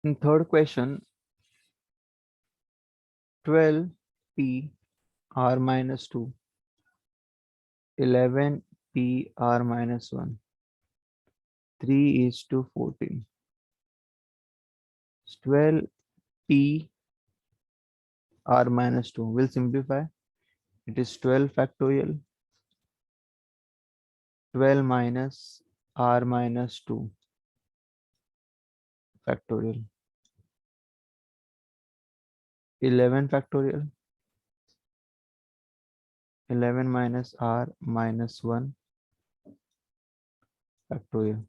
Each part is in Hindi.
In third question, 12p r minus 2, 11p r minus 1, 3 is to 14. 12p r minus 2 will simplify. It is 12 factorial. 12 minus r minus 2 factorial. 11 factorial. 11 minus r minus 1 factorial.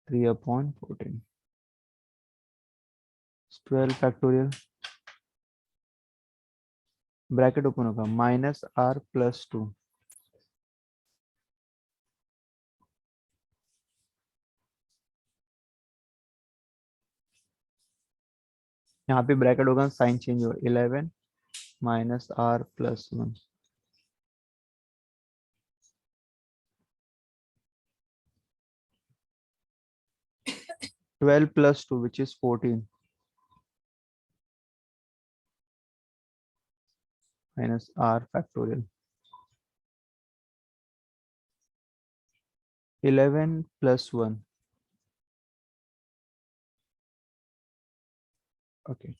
3 upon 14. 12 factorial. Bracket open होगा माइनस आर प्लस 2, यहाँ पे ब्रैकेट होगा साइन चेंज होगा 11 minus r plus 1, 12 plus 2 which is 14 minus r factorial. 11 plus 1. Okay,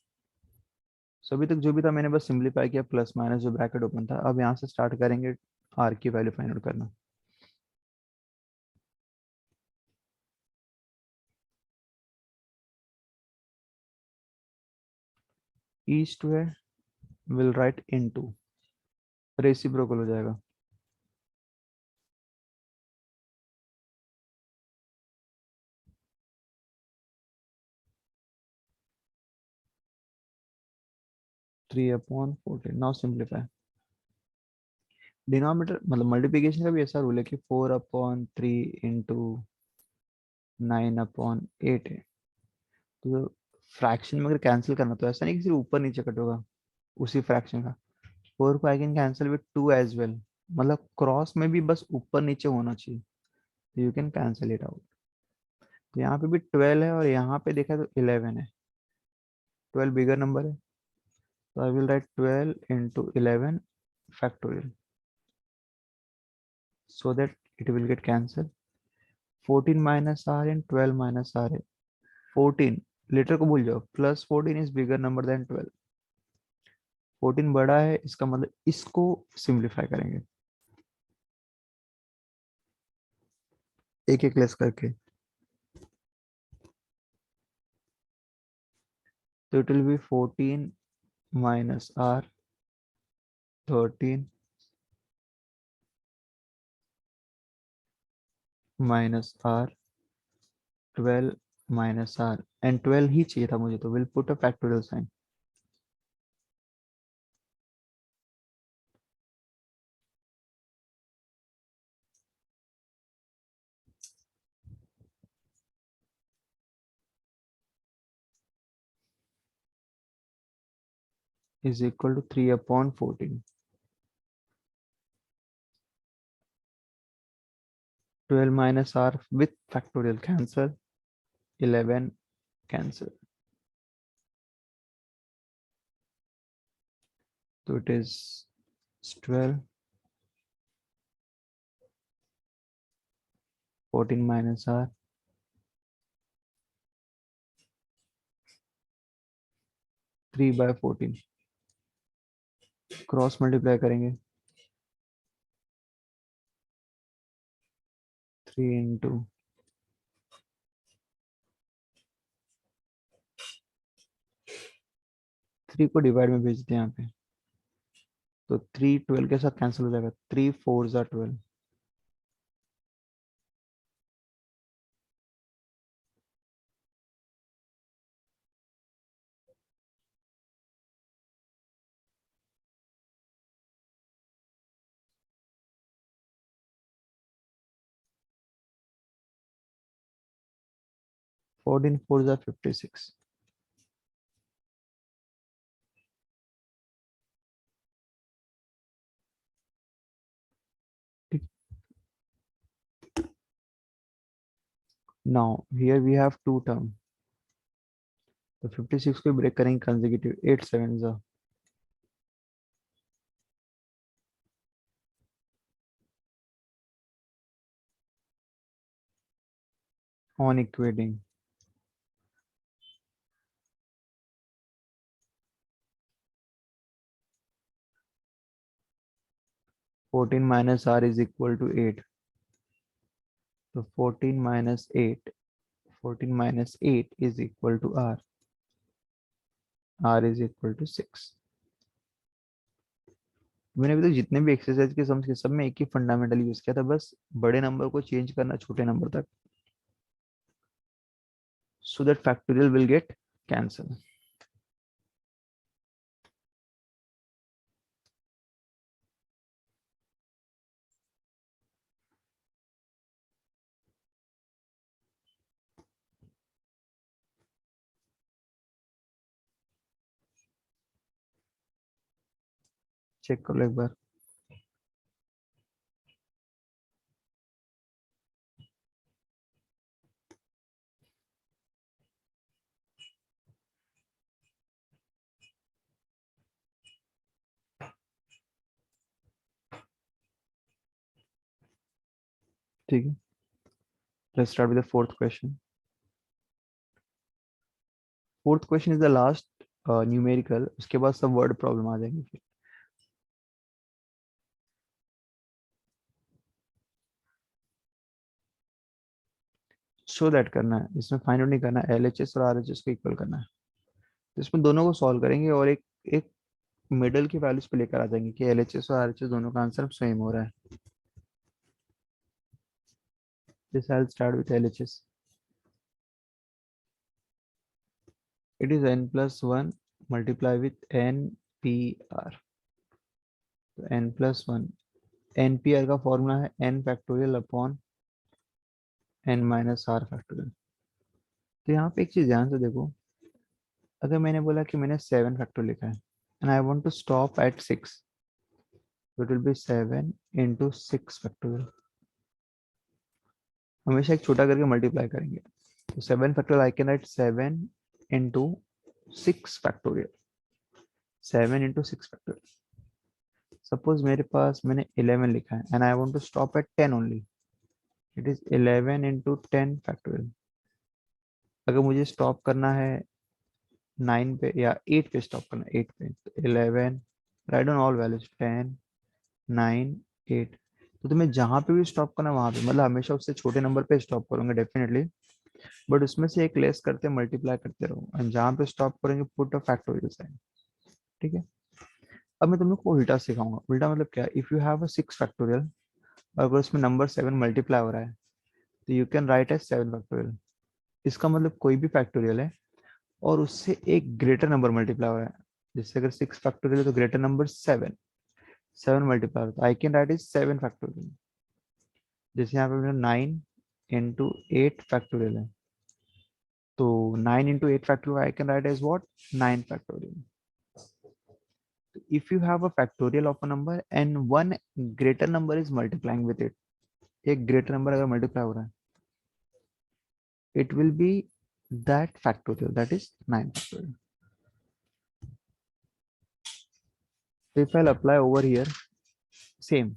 सो अभी तक जो भी था मैंने बस सिंप्लीफाई किया, प्लस माइनस जो ब्रैकेट ओपन था। अब यहाँ से स्टार्ट करेंगे आर की वैल्यू फाइंड आउट करना। ईच टू है, विल राइट इनटू, रेसिप्रोकल हो जाएगा। Three upon 14। Now simplify. Denominator मतलब मल्टीप्लिकेशन का भी ऐसा रूल है कि 4 अपॉन 3 इंटू 9 अपॉन 8 है। तो फ्रैक्शन में अगर कैंसिल करना तो ऐसा नहीं कि सिर्फ ऊपर नीचे कट होगा उसी फ्रैक्शन का। 4 को I can cancel with 2 as well, मतलब क्रॉस में भी बस ऊपर नीचे होना चाहिए, तो you can cancel it out. तो यहाँ पे भी 12 है और यहाँ पे देखा तो 11 है। 12 बिगर नंबर है, तो I will write 12 into 11 factorial so that it will get cancelled. 14 minus r and 12 minus r है 14, लेटर को भूल जाओ, plus 14 is bigger number than 12। 14 बड़ा है, इसका मतलब इसको सिंप्लीफाई करेंगे एक एक लेस करके, तो it will be 14 minus r 13 minus r 12 minus r, and 12 ही चाहिए था मुझे, तो will put a factorial sign. Is equal to 3 upon 14। 12 minus r with factorial cancel, 11 cancel, so it is 12, 14 minus r, 3 by 14, cross multiply करेंगे 3 इंटू 3 को डिवाइड में भेजते हैं यहाँ पे, तो 3 12 के साथ कैंसिल हो जाएगा, 3 4 जा 12, फोर्टीन 4 जा 56। Now here we have two term, तो 56 को ब्रेक करेंगे कंसेक्यूटिव 8 7 जा on equating 14 minus r is equal to 8. तो 14 minus 8 14 minus 8 is equal to r. r is equal to 6. मैंने अभी तक जितने भी एक्सरसाइज के सम्स के सब में एक ही फंडामेंटल यूज किया था, बस बड़े नंबर को चेंज करना छोटे नंबर तक, so that factorial will get cancelled. Check कर लो एक बार। ठीक है, let's start with the fourth question. Fourth question is the last numerical, उसके बाद सब वर्ड प्रॉब्लम आ जाएंगे फिर। शो दैट करना है, इसमें फाइंड आउट नहीं करना है, एलएचएस और आरएचएस को इक्वल करना है। तो इसमें दोनों को सॉल्व करेंगे और एक एक मिडल की वैल्यूज पे लेकर आ जाएंगे कि एलएचएस और आरएचएस दोनों का आंसर सेम हो रहा है। This I'll start with LHS. It is n plus 1 multiply with NPR. तो n plus 1 NPR का फॉर्मूला है n factorial upon n minus r factorial. तो यहाँ पे एक चीज ध्यान से देखो, अगर मैंने बोला कि मैंने 7 फैक्टोरियल लिखा है and I want to stop at 6, it will be 7 into 6 factorial. हमेशा एक छोटा करके मल्टीप्लाई करेंगे, तो 7 factorial I can write 7 into 6 factorial, 7 into 6 factorial. Suppose मेरे पास मैंने 11 लिखा है and I want to stop at 10 only, it is 11 into 10 factorial. अगर मुझे स्टॉप करना है 9 पे या 8 पे स्टॉप करना है, 8 पे, तो 11 राइट ऑन ऑल वैल्यूज 10 9 8। तो तुम्हें जहां पे भी स्टॉप करना वहां पे, मतलब हमेशा उससे छोटे नंबर पे स्टॉप करोगे डेफिनेटली, बट उसमें से एक लेस करते मल्टीप्लाई करते रहो एंड जहां पे स्टॉप करेंगे पुट अ फैक्टोरियल साइन। ठीक है, अब मैं तुम लोग को उल्टा सिखाऊंगा। उल्टा मतलब क्या, if you have a 6 factorial, अगर उसमें नंबर 7 मल्टीप्लाई हो रहा है तो you can write as 7 factorial. इसका मतलब कोई भी फैक्टोरियल है और उससे एक ग्रेटर नंबर मल्टीप्लाई हो रहा है, जैसे अगर 6 फैक्टोरियल है तो ग्रेटर नंबर 7 7 मल्टीप्लाई होता है, आई कैन राइट इज 7 फैक्टोरियल। जैसे यहाँ पे 9 into 8 फैक्टोरियल है, तो 9 into 8 factorial I can write as what 9 factorial. if you have a factorial of a number and one greater number is multiplying with it, एक greater number अगर multiply हो रहा है, it will be that factorial, that is 9 factorial. So if I'll apply over here, same,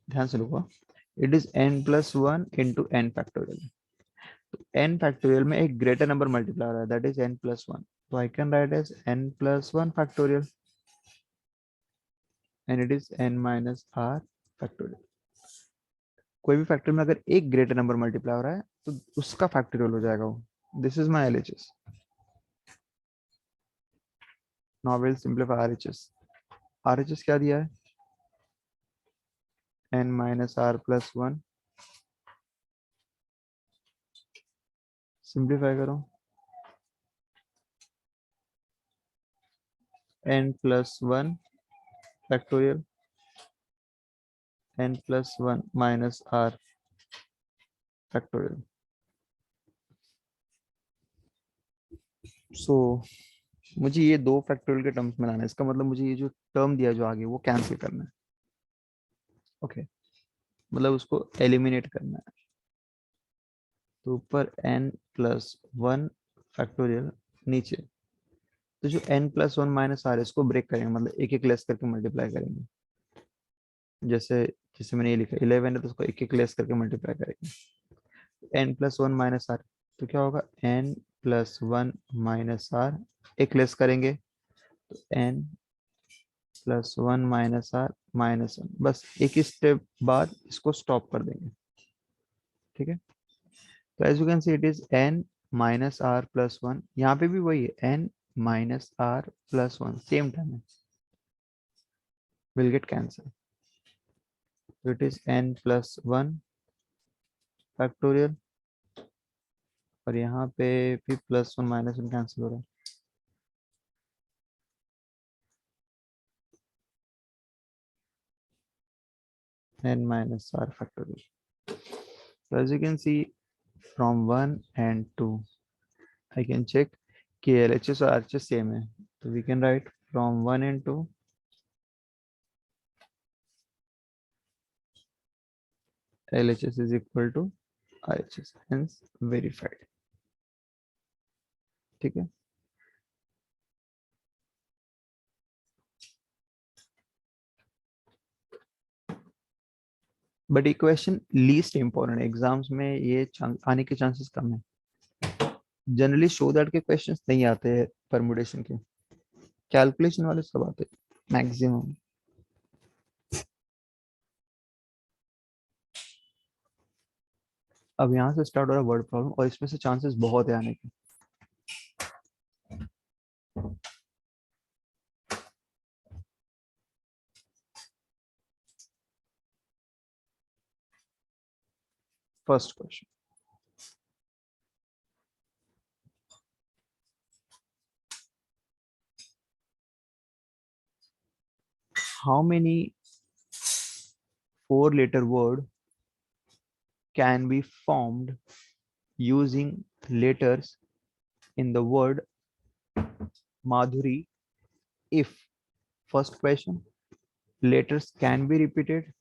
ध्यान से लोगों, it is n plus 1 into n factorial. तो n factorial में एक greater number multiply हो रहा है, that is n plus 1. So I can write as n plus 1 factorial and it is n minus r factorial. कोई भी फैक्टर में अगर एक ग्रेटर नंबर मल्टीप्लाई हो रहा है तो उसका फैक्टोरियल हो जाएगा वो। This is my LHS. Now will simplify RHS. RHS क्या दिया है, n minus r plus 1, simplify करो, n plus 1 factorial, n plus 1 minus r factorial. So मुझे ये दो फैक्टोरियल के टर्म्स में लाना है, इसका मतलब मुझे ये जो टर्म दिया जो आगे वो कैंसिल करना है। ओके, मतलब उसको एलिमिनेट करना है। तो ऊपर n प्लस 1 फैक्टोरियल, नीचे तो जो n plus one minus r इसको ब्रेक करेंगे, मतलब एक एक लेस करके मल्टीप्लाई करेंगे। जैसे जैसे मैंने ये लिखा 11 है तो उसको एक एक लेस करके मल्टीप्लाई करेंगे। n plus one minus r, तो क्या होगा n plus one minus r, एक लेस करेंगे तो n plus one minus r minus one, बस एक ही स्टेप बाद इसको स्टॉप कर देंगे। ठीक है, तो as you can see it is n minus r plus one, यहाँ पे भी वही है n minus r plus one, same time है, will get cancel. It is n plus one factorial, और यहाँ पे भी plus one minus one cancel हो रहा है, n minus r factorial. So as you can see from 1 and 2 I can check कि LHS और RHS same है, तो we can write from 1 and 2 LHS is equal to RHS, hence verified. ठीक है, बट ये क्वेश्चन लीस्ट इंपॉर्टेंट, एग्जाम्स में ये आने के चांसेस कम है। जनरली शो दैट के क्वेश्चंस नहीं आते हैं परमुटेशन के, कैलकुलेशन वाले सब आते हैं मैक्सिमम। अब यहाँ से स्टार्ट हो रहा है वर्ड प्रॉब्लम, और इसमें से चांसेस बहुत है आने के। First question, how many four letter word can be formed using letters in the word Madhuri if, first question, letters can be repeated,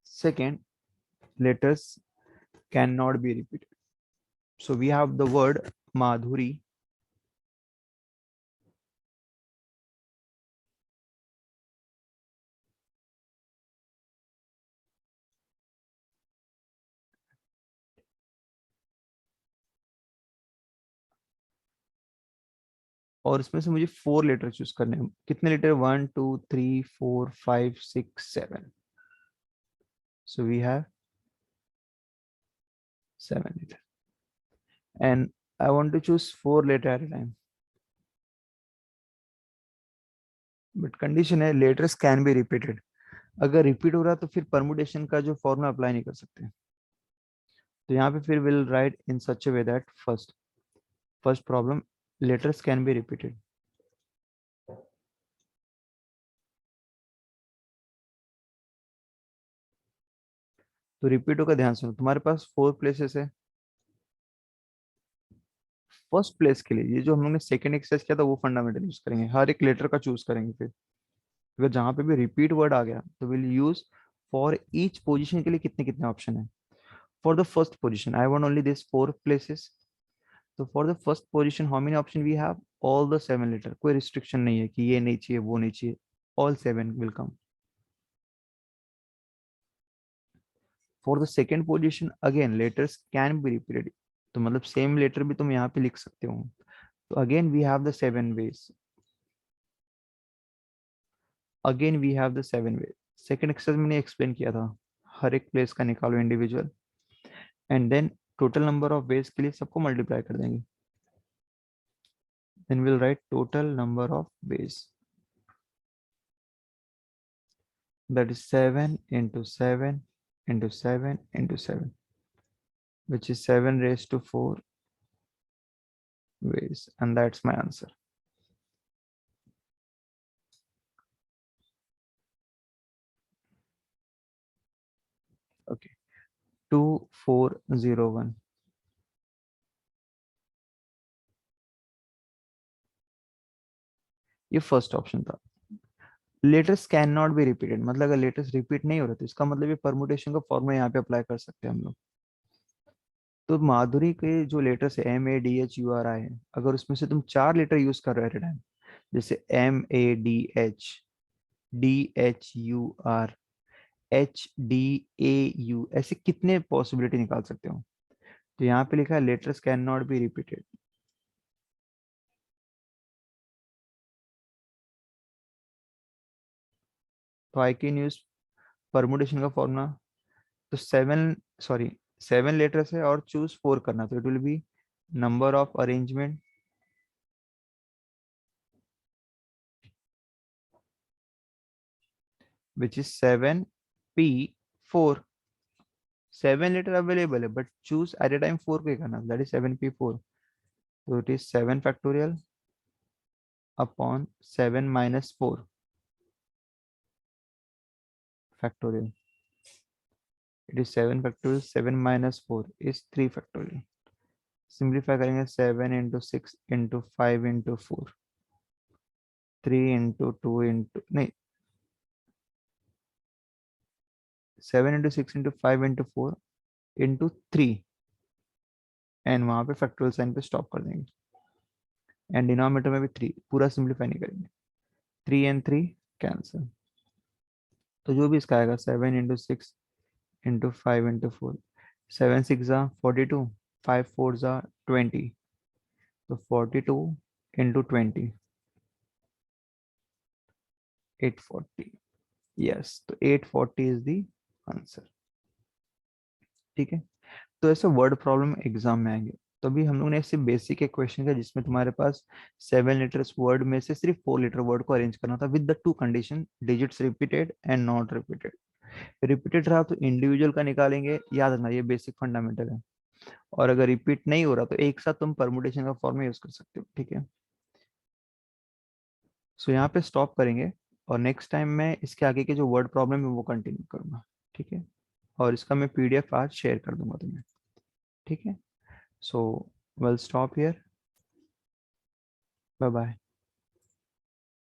second, letters cannot be repeated. So we have the word Madhuri. और इसमें से मुझे फोर लेटर चूज करने हैं। कितने letter? 1 2 3 4 5 6 7। So we have 7 letter, and I want to choose 4 letter at a time. But condition है letters can be repeated. अगर रिपीट हो रहा तो फिर परमुटेशन का जो फॉर्मूला अप्लाई नहीं कर सकते। तो यहाँ पे फिर will write in such a way that first problem, letters can be repeated. तो रिपीट होकर ध्यान सुनो, तुम्हारे पास 4 प्लेसेस है। फर्स्ट प्लेस के लिए ये जो हम लोग ने सेकंड एक्सरसाइज किया था वो फंडामेंटल यूज करेंगे, हर एक लेटर का चूज करेंगे। फिर अगर जहां पे भी रिपीट वर्ड आ गया तो will use for each position के लिए कितने कितने ऑप्शन है। For the first position I want only this 4 places. तो for the first position how many option we have? All the 7 letter, कोई रिस्ट्रिक्शन नहीं है कि ये नहीं चाहिए वो नहीं चाहिए, all 7 will come. For the second position again letters can be repeated, तो मतलब सेम लेटर भी तुम यहाँ पे लिख सकते हो। तो again we have the 7 ways, again we have the 7 ways. Second exercise मैंने एक्सप्लेन किया था, हर एक प्लेस का निकालो individual, and then total number of ways के लिए सबको मल्टीप्लाई कर देंगे। Then will write total number of ways, that is 7 into 7 into 7 into 7, which is 7 raised to 4 ways, and that's my answer. Okay, 2401, ये फर्स्ट ऑप्शन था। Letters can not be repeated, मतलब अगर लेटर्स रिपीट नहीं हो रहे तो इसका मतलब ये परमुटेशन का फॉर्मूला यहाँ पे अप्लाई कर सकते हैं हम लोग। तो माधुरी के जो लेटर्स है MADHURI है, अगर उसमें से तुम 4 लेटर यूज कर रहे हो एट टाइम, जैसे MADHDHUR HDAU, ऐसे कितने पॉसिबिलिटी निकाल सकते हो? तो यहाँ पे लिखा है letters can not be repeated. तो आई कैन यूज परमुटेशन का फॉर्मूला। तो 7 लेटर्स है और चूज 4 करना, तो it will be number of arrangement which is 7P4। 7 letter available है but choose at a time 4 पे करना, दैट इज 7P4। तो it is 7 factorial upon 7 - 4 factorial. It is 7 factorial, 7 - 4 is 3 factorial. Simplify करेंगे, 7 × 6 × 5 × 4, 3 × 2 इंटू नहीं, 7 × 6 × 5 × 4 × 3, एंड वहां पे फैक्टोरियल साइन पे स्टॉप कर देंगे, एंड डिनोमिनेटर में भी 3, पूरा सिंप्लीफाई नहीं करेंगे। 3 and 3 कैंसिल। तो जो भी इसका आएगा 7 × 6 × 5 × 4, 7 × 6 = 42, 5 × 4 = 20, तो 42 × 20, 840। यस, तो 840 इज द आंसर। ठीक है, तो ऐसे वर्ड प्रॉब्लम एग्जाम में आएंगे। तो अभी हम लोग ने ऐसे बेसिक एक क्वेश्चन का जिसमें तुम्हारे पास 7 लेटर्स वर्ड में से सिर्फ 4 लेटर वर्ड को अरेंज करना था with the 2 condition, digits repeated and not repeated. Repeated रहा तो इंडिविजुअल का निकालेंगे, याद रखना ये बेसिक फंडामेंटल है। और अगर रिपीट नहीं हो रहा तो एक साथ तुम परमुटेशन का फॉर्म यूज कर सकते हो। ठीक है, सो यहाँ पे स्टॉप करेंगे, और नेक्स्ट टाइम मैं इसके आगे के जो वर्ड प्रॉब्लम है वो कंटिन्यू करूंगा। ठीक है, और इसका मैं PDF आज शेयर कर दूंगा तुम्हें। ठीक है, सो we'll stop here. Bye bye.